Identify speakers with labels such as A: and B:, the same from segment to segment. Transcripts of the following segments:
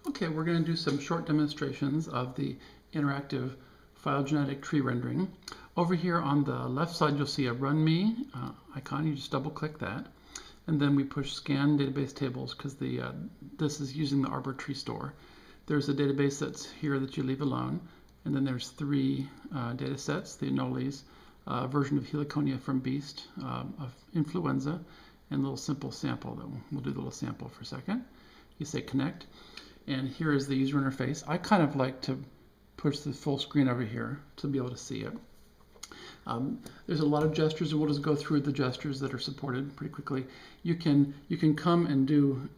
A: Okay, we're going to do some short demonstrations of the interactive phylogenetic tree rendering. Over here on the left side, you'll see a Run Me icon. You just double click that. And then we push Scan Database Tables because this is using the Arbor Tree Store. There's a database that's here that you leave alone. And then there's three data sets, the anoles, version of heliconia from Beast, of influenza, and a little simple sample. We'll do the little sample for a second. You say Connect. And here is the user interface. I kind of like to push the full screen over here to be able to see it. There's a lot of gestures, and we'll just go through the gestures that are supported pretty quickly. You can come and do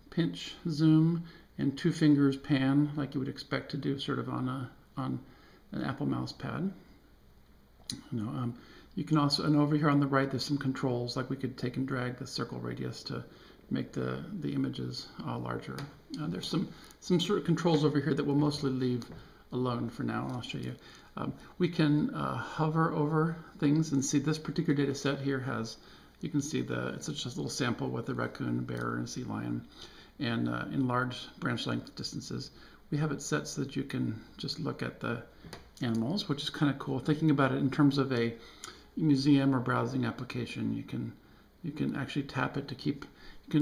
A: pinch, zoom, and two fingers pan like you would expect to do sort of on an Apple mouse pad. You can also, and over here on the right, there's some controls, like we could take and drag the circle radius to make the images larger. There's some sort of controls over here that we'll mostly leave alone for now, and I'll show you. We can hover over things and see this particular data set here has, you can see it's just a little sample with a raccoon, a bear, and a sea lion, and in large branch length distances. We have it set so that you can just look at the animals, which is kind of cool. Thinking about it in terms of a museum or browsing application, you can actually tap it to keep.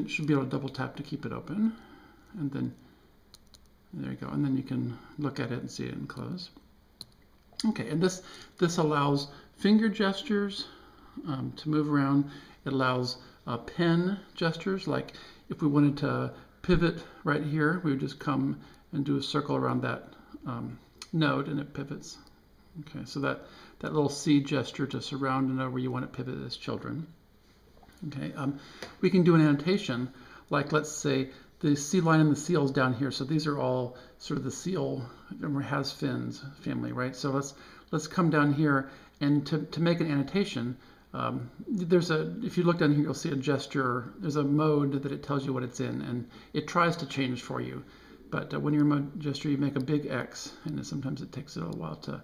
A: Should be able to double tap to keep it open, and then there you go, and then you can look at it and see it and close. Okay, and this allows finger gestures to move around. It allows pen gestures, like if we wanted to pivot right here, we would just come and do a circle around that node, and it pivots. Okay, so that little C gesture to surround a node where you want it pivoted as children. Okay, we can do an annotation, like let's say the sea lion and the seals down here. So these are all sort of the seal has fins family, right? So let's come down here, and to make an annotation, if you look down here, you'll see a gesture. There's a mode that it tells you what it's in, and it tries to change for you. But when you're in mode gesture, you make a big X, and sometimes it takes a little while to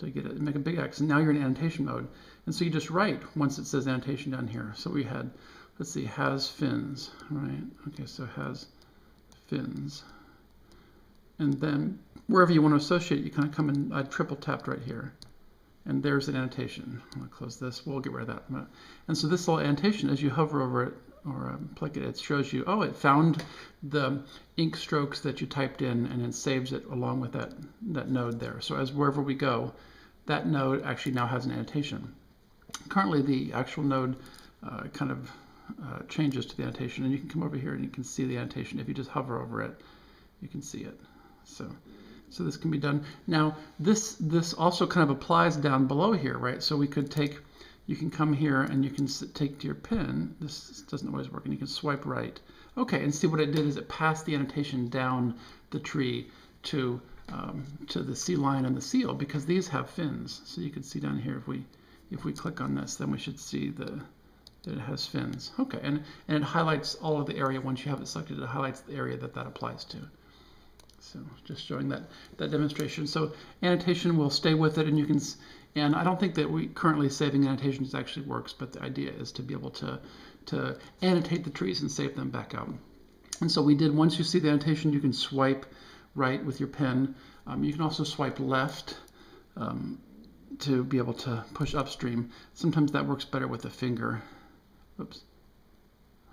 A: get it. Make a big X, and now you're in annotation mode. And so you just write once it says annotation down here. So we had, let's see, has fins, right? Okay, so has fins. And then wherever you want to associate, you kind of come and I triple tapped right here. And there's an annotation. I'm going to close this. We'll get rid of that. And so this little annotation, as you hover over it or click it, it shows you, oh, it found the ink strokes that you typed in, and it saves it along with that node there. So as wherever we go, that node actually now has an annotation. Currently, the actual node kind of changes to the annotation, and you can come over here and you can see the annotation. If you just hover over it, you can see it. So this can be done. Now, this also kind of applies down below here, right? So we could take, you can come here and you can take to your pen. This doesn't always work, and you can swipe right. Okay, and see what it did is it passed the annotation down the tree to the sea lion and the seal, because these have fins. So you can see down here, if we click on this, then we should see that it has fins. Okay, and it highlights all of the area. Once you have it selected, it highlights the area that applies to. So just showing that demonstration. So annotation will stay with it, and you can. And I don't think that we currently saving annotations actually works, but the idea is to be able to annotate the trees and save them back out. And so we did. Once you see the annotation, you can swipe right with your pen. You can also swipe left to be able to push upstream. Sometimes that works better with the finger. Oops.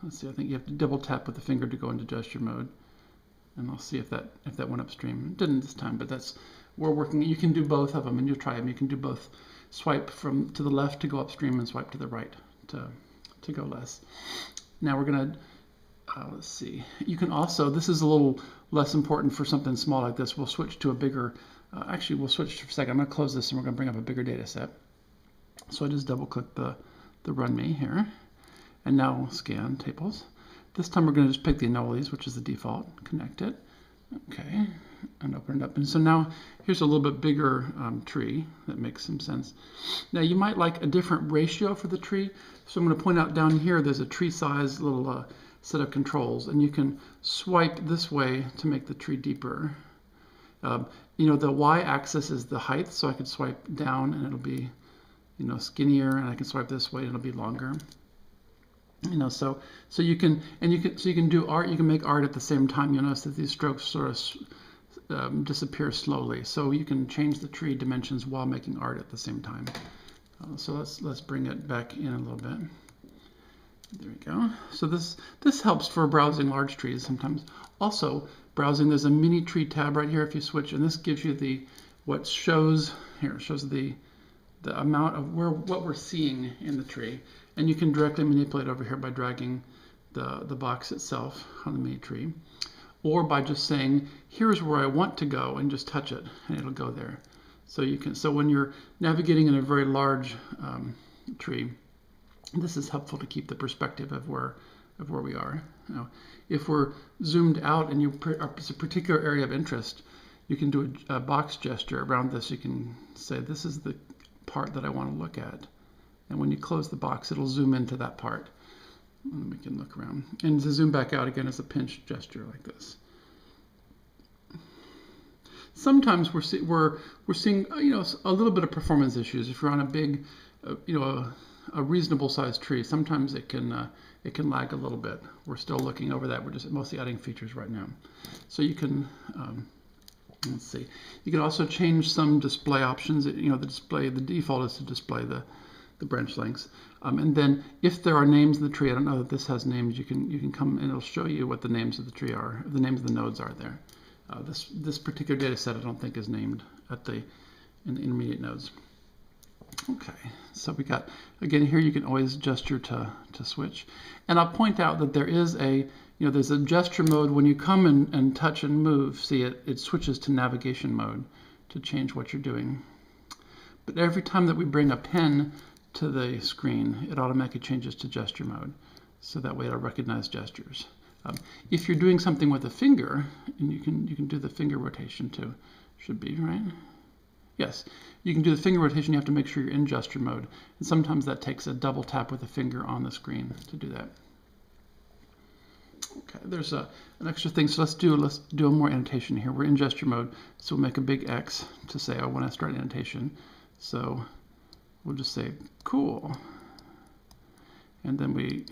A: Let's see. I think you have to double tap with the finger to go into gesture mode. And I'll see if that went upstream. It didn't this time, but we're working. You can do both of them, and you'll try them. You can do both. Swipe to the left to go upstream, and swipe to the right to go less. Now we're gonna let's see. You can also, this is a little less important for something small like this. We'll switch to a bigger. Actually, we'll switch for a second. I'm gonna close this, and we're gonna bring up a bigger data set. So I just double click the Run Me here, and now we'll scan tables. This time we're going to just pick the anoles, which is the default, connect it, okay, and open it up. And so now here's a little bit bigger tree. That makes some sense. Now you might like a different ratio for the tree. So I'm going to point out down here there's a tree size little set of controls, and you can swipe this way to make the tree deeper. You know, the y-axis is the height, so I could swipe down and it'll be, you know, skinnier, and I can swipe this way and it'll be longer. You know, so you can do art. You can make art at the same time. You'll notice that these strokes sort of disappear slowly. So you can change the tree dimensions while making art at the same time. So let's bring it back in a little bit. There we go. So this helps for browsing large trees sometimes. Also, browsing, there's a mini tree tab right here if you switch, and this gives you what shows here. It shows the amount of what we're seeing in the tree, and you can directly manipulate over here by dragging the box itself on the mini tree, or by just saying, here's where I want to go, and just touch it, and it'll go there. So you can. So when you're navigating in a very large tree, this is helpful to keep the perspective of where we are. Now, if we're zoomed out and it's a particular area of interest, you can do a box gesture around this. You can say, this is the part that I want to look at. And when you close the box, it'll zoom into that part. And we can look around. And to zoom back out again is a pinch gesture like this. Sometimes we're seeing a little bit of performance issues. If you're on a big, a reasonable sized tree, sometimes it can lag a little bit. We're still looking over that. We're just mostly adding features right now. So you can let's see. You can also change some display options. The default is to display the branch lengths. And then if there are names in the tree, I don't know that this has names, you can come and it'll show you what the names of the tree are, the names of the nodes are there. This particular data set I don't think is named in the intermediate nodes. Okay, so we got, again, here you can always gesture to switch. And I'll point out that there is there's a gesture mode. When you come and touch and move, see it switches to navigation mode to change what you're doing. But every time that we bring a pen to the screen, it automatically changes to gesture mode. So that way it'll recognize gestures. If you're doing something with a finger, and you can do the finger rotation too, should be, right? Yes, you can do the finger rotation. You have to make sure you're in gesture mode. And sometimes that takes a double tap with a finger on the screen to do that. Okay, there's an extra thing. So let's do a more annotation here. We're in gesture mode, so we'll make a big X to say I want to start annotation. So we'll just say cool. And then we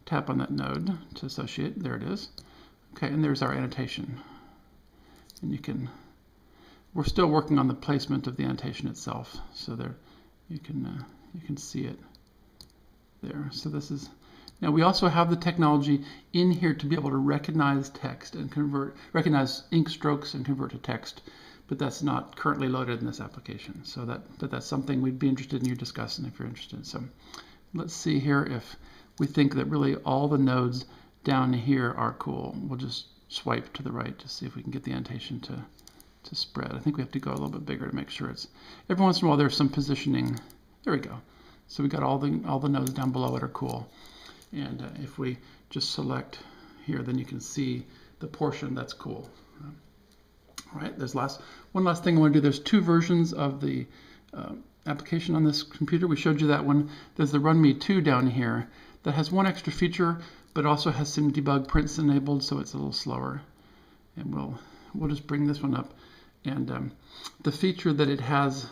A: tap on that node to associate. There it is. Okay, and there's our annotation. And we're still working on the placement of the annotation itself. So there, you can see it there. So this is, now we also have the technology in here to be able to recognize text and recognize ink strokes and convert to text, but that's not currently loaded in this application. So that's something we'd be interested in you discussing if you're interested. So let's see here if we think that really all the nodes down here are cool. We'll just swipe to the right to see if we can get the annotation to spread. I think we have to go a little bit bigger to make sure it's, every once in a while there's some positioning. There we go. So we got all the nodes down below it are cool. And if we just select here, then you can see the portion that's cool. All right, there's one last thing I want to do. There's two versions of the application on this computer. We showed you that one. There's the Run Me 2 down here that has one extra feature, but also has some debug prints enabled, so it's a little slower. And we'll just bring this one up. And the feature that it has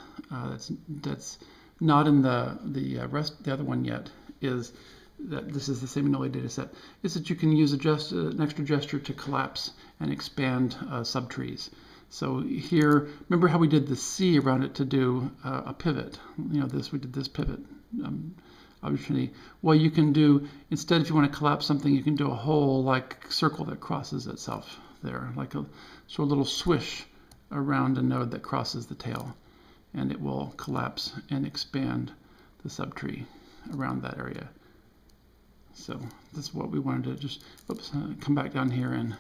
A: that's not in the other one yet is that this is the same Inoli data set, is that you can use an extra gesture to collapse and expand subtrees. So here, remember how we did the C around it to do a pivot? We did this pivot opportunity. Well, you can do, instead if you want to collapse something, you can do a whole circle that crosses itself there, like a little swish around a node that crosses the tail, and it will collapse and expand the subtree around that area. So this is what we wanted to just come back down here and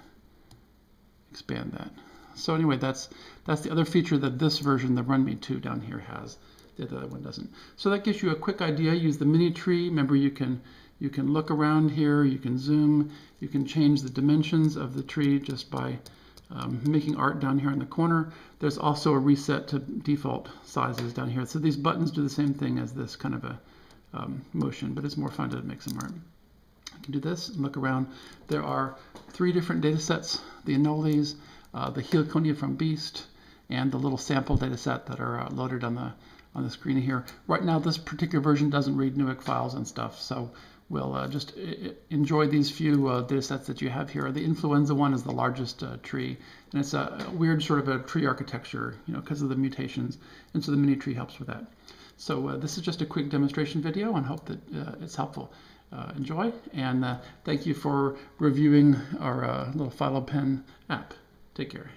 A: expand that. So anyway, that's the other feature that this version, the Run Me 2 down here, has. The other one doesn't. So that gives you a quick idea. Use the mini tree. Remember, you can look around here. You can zoom. You can change the dimensions of the tree just by making art down here in the corner. There's also a reset to default sizes down here. So these buttons do the same thing as this kind of a motion, but it's more fun to make some art. You can do this and look around. There are 3 different data sets: the Inolis, the Heliconia from Beast, and the little sample data set that are loaded on the screen here. Right now, this particular version doesn't read Newick files and stuff, so will just enjoy these few data sets that you have here. The influenza one is the largest tree, and it's a weird sort of a tree architecture, because of the mutations, and so the mini tree helps with that. So this is just a quick demonstration video, and hope that it's helpful. Enjoy, and thank you for reviewing our little PhyloPen app. Take care.